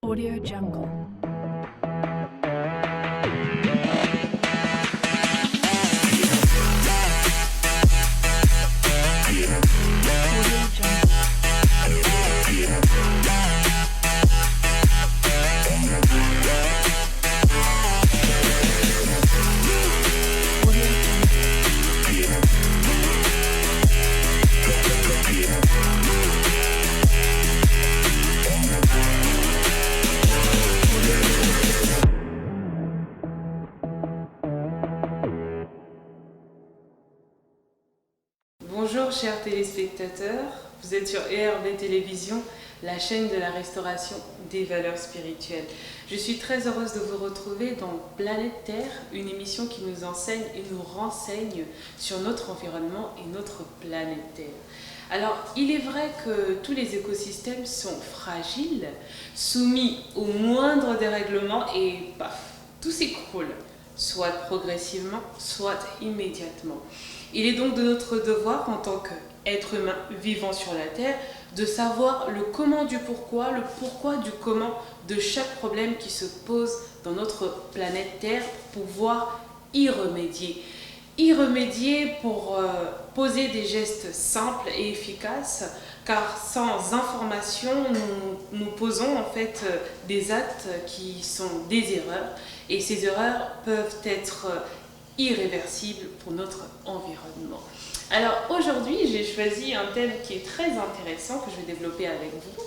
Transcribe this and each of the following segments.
Audio Jungle. Bonjour chers téléspectateurs, vous êtes sur ERV Télévision, la chaîne de la restauration des valeurs spirituelles. Je suis très heureuse de vous retrouver dans Planète Terre, une émission qui nous enseigne et nous renseigne sur notre environnement et notre planète Terre. Alors, il est vrai que tous les écosystèmes sont fragiles, soumis au moindre dérèglement et paf, tout s'écroule, soit progressivement, soit immédiatement. Il est donc de notre devoir en tant qu'être humain vivant sur la Terre de savoir le comment du pourquoi, le pourquoi du comment de chaque problème qui se pose dans notre planète Terre pour pouvoir y remédier. Y remédier pour poser des gestes simples et efficaces, car sans information, nous posons en fait des actes qui sont des erreurs, et ces erreurs peuvent être irréversibles pour notre environnement. Alors aujourd'hui, j'ai choisi un thème qui est très intéressant que je vais développer avec vous.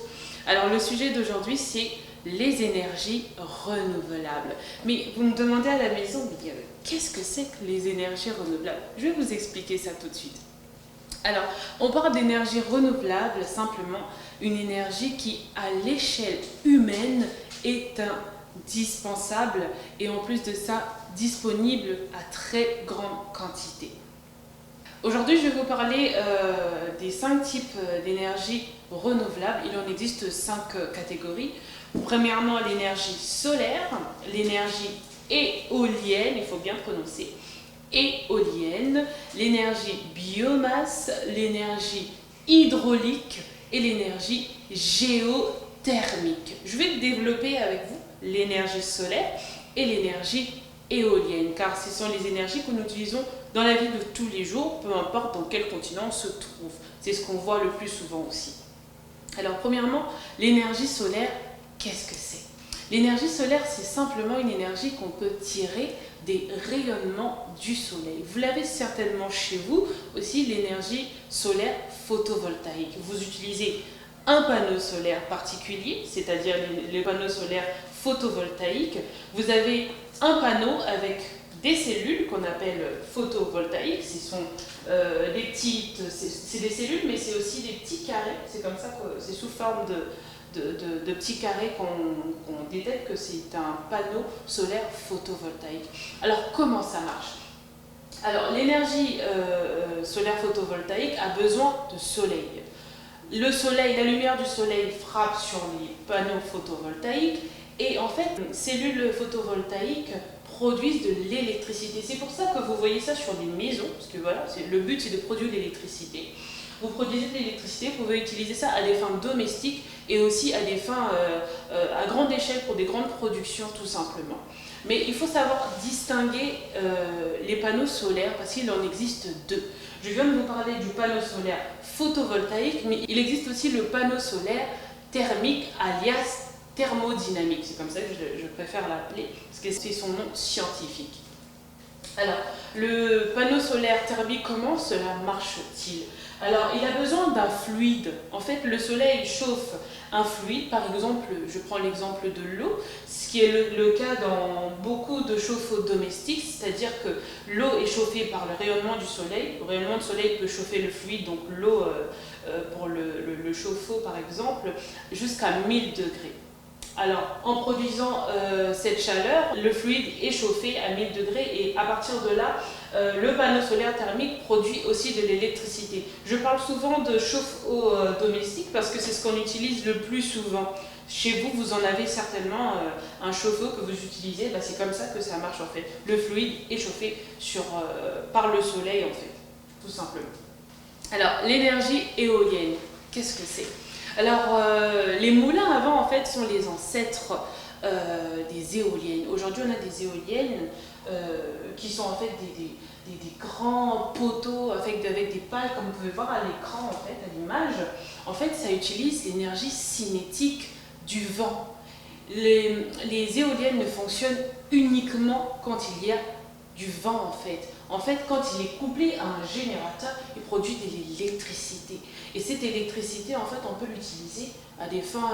Alors le sujet d'aujourd'hui, c'est les énergies renouvelables. Mais vous me demandez à la maison, qu'est-ce que c'est que les énergies renouvelables? Je vais vous expliquer ça tout de suite. Alors, on parle d'énergie renouvelable, simplement une énergie qui, à l'échelle humaine, est indispensable et en plus de ça, disponible à très grande quantité. Aujourd'hui, je vais vous parler des 5 types d'énergie renouvelables. Il en existe 5 catégories. Premièrement, l'énergie solaire, l'énergie éolienne, il faut bien prononcer, éolienne, l'énergie biomasse, l'énergie hydraulique et l'énergie géothermique. Je vais développer avec vous l'énergie solaire et l'énergie éolienne, car ce sont les énergies que nous utilisons dans la vie de tous les jours, peu importe dans quel continent on se trouve. C'est ce qu'on voit le plus souvent aussi. Alors premièrement, l'énergie solaire, qu'est-ce que c'est? L'énergie solaire, c'est simplement une énergie qu'on peut tirer des rayonnements du soleil. Vous l'avez certainement chez vous aussi, l'énergie solaire photovoltaïque. Vous utilisez un panneau solaire particulier, c'est-à-dire les panneaux solaires photovoltaïques. Vous avez un panneau avec des cellules qu'on appelle photovoltaïques. Ce sont c'est des cellules, mais c'est aussi des petits carrés. C'est comme ça que c'est sous forme de petits carrés qu'on détecte que c'est un panneau solaire photovoltaïque. Alors comment ça marche? Alors l'énergie solaire photovoltaïque a besoin de soleil. Le soleil, la lumière du soleil frappe sur les panneaux photovoltaïques et en fait, les cellules photovoltaïques produisent de l'électricité. C'est pour ça que vous voyez ça sur les maisons, parce que voilà, le but c'est de produire de l'électricité. Vous produisez de l'électricité, vous pouvez utiliser ça à des fins domestiques et aussi à des fins à grande échelle pour des grandes productions tout simplement. Mais il faut savoir distinguer les panneaux solaires parce qu'il en existe 2. Je viens de vous parler du panneau solaire photovoltaïque, mais il existe aussi le panneau solaire thermique alias thermodynamique. C'est comme ça que je préfère l'appeler parce que c'est son nom scientifique. Alors, le panneau solaire thermique, comment cela marche-t-il? Alors, il a besoin d'un fluide. En fait, le soleil chauffe un fluide. Par exemple, je prends l'exemple de l'eau, ce qui est le cas dans beaucoup de chauffe-eau domestiques, c'est-à-dire que l'eau est chauffée par le rayonnement du soleil. Le rayonnement du soleil peut chauffer le fluide, donc l'eau pour le chauffe-eau par exemple, jusqu'à 1000 degrés. Alors, en produisant cette chaleur, le fluide est chauffé à 1000 degrés et à partir de là, le panneau solaire thermique produit aussi de l'électricité. Je parle souvent de chauffe-eau domestique parce que c'est ce qu'on utilise le plus souvent. Chez vous, vous en avez certainement un chauffe-eau que vous utilisez, c'est comme ça que ça marche en fait. Le fluide est chauffé par le soleil en fait, tout simplement. Alors, l'énergie éolienne, qu'est-ce que c'est? Alors, les moulins avant, en fait, sont les ancêtres des éoliennes. Aujourd'hui, on a des éoliennes qui sont en fait des grands poteaux avec des pales, comme vous pouvez voir à l'écran, en fait, à l'image. En fait, ça utilise l'énergie cinétique du vent. Les éoliennes ne fonctionnent uniquement quand il y a du vent, en fait. En fait, quand il est couplé à un générateur, il produit de l'électricité. Et cette électricité, en fait, on peut l'utiliser à des fins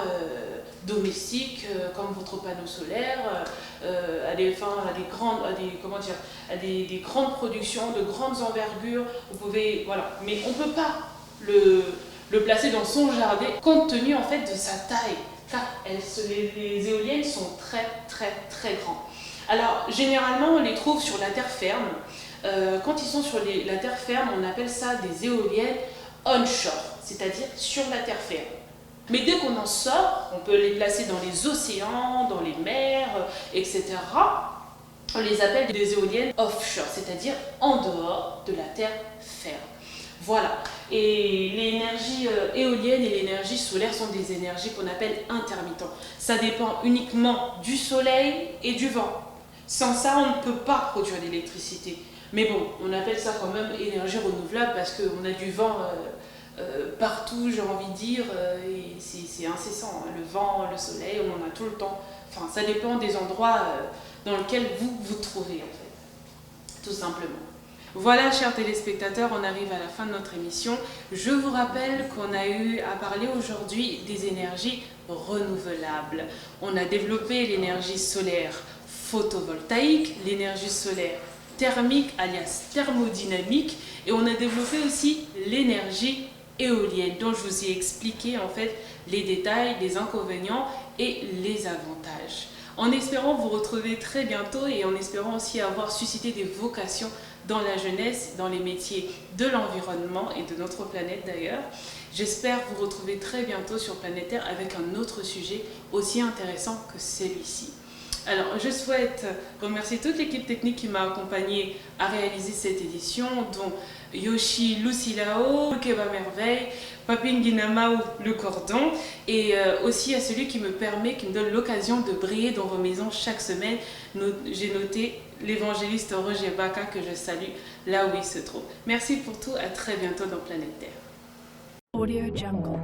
domestiques, comme votre panneau solaire, à des fins, des grandes productions, de grandes envergures. Vous pouvez, voilà. Mais on ne peut pas le placer dans son jardin, compte tenu, en fait, de sa taille. Car les éoliennes sont très, très, très grandes. Alors, généralement, on les trouve sur la terre ferme. Quand ils sont sur la terre ferme, on appelle ça des éoliennes onshore, c'est-à-dire sur la terre ferme. Mais dès qu'on en sort, on peut les placer dans les océans, dans les mers, etc. On les appelle des éoliennes offshore, c'est-à-dire en dehors de la terre ferme. Voilà. Et l'énergie éolienne et l'énergie solaire sont des énergies qu'on appelle intermittentes. Ça dépend uniquement du soleil et du vent. Sans ça, on ne peut pas produire d'électricité. Mais bon, on appelle ça quand même énergie renouvelable parce qu'on a du vent partout, j'ai envie de dire, et c'est incessant. Hein. Le vent, le soleil, on en a tout le temps. Enfin, ça dépend des endroits dans lesquels vous vous trouvez, en fait. Tout simplement. Voilà, chers téléspectateurs, on arrive à la fin de notre émission. Je vous rappelle qu'on a eu à parler aujourd'hui des énergies renouvelables. On a développé l'énergie solaire photovoltaïque, l'énergie solaire thermique, alias thermodynamique, et on a développé aussi l'énergie éolienne, dont je vous ai expliqué en fait les détails, les inconvénients et les avantages. En espérant vous retrouver très bientôt et en espérant aussi avoir suscité des vocations dans la jeunesse, dans les métiers de l'environnement et de notre planète d'ailleurs. J'espère vous retrouver très bientôt sur Planète Terre avec un autre sujet aussi intéressant que celui-ci. Alors, je souhaite remercier toute l'équipe technique qui m'a accompagnée à réaliser cette édition, dont Yoshi Lucilao, Keba Merveille, Papine Guinamao Le Cordon, et aussi à celui qui me donne l'occasion de briller dans vos maisons chaque semaine. J'ai noté l'évangéliste Roger Baka, que je salue là où il se trouve. Merci pour tout, à très bientôt dans Planète Terre. Audio Jungle.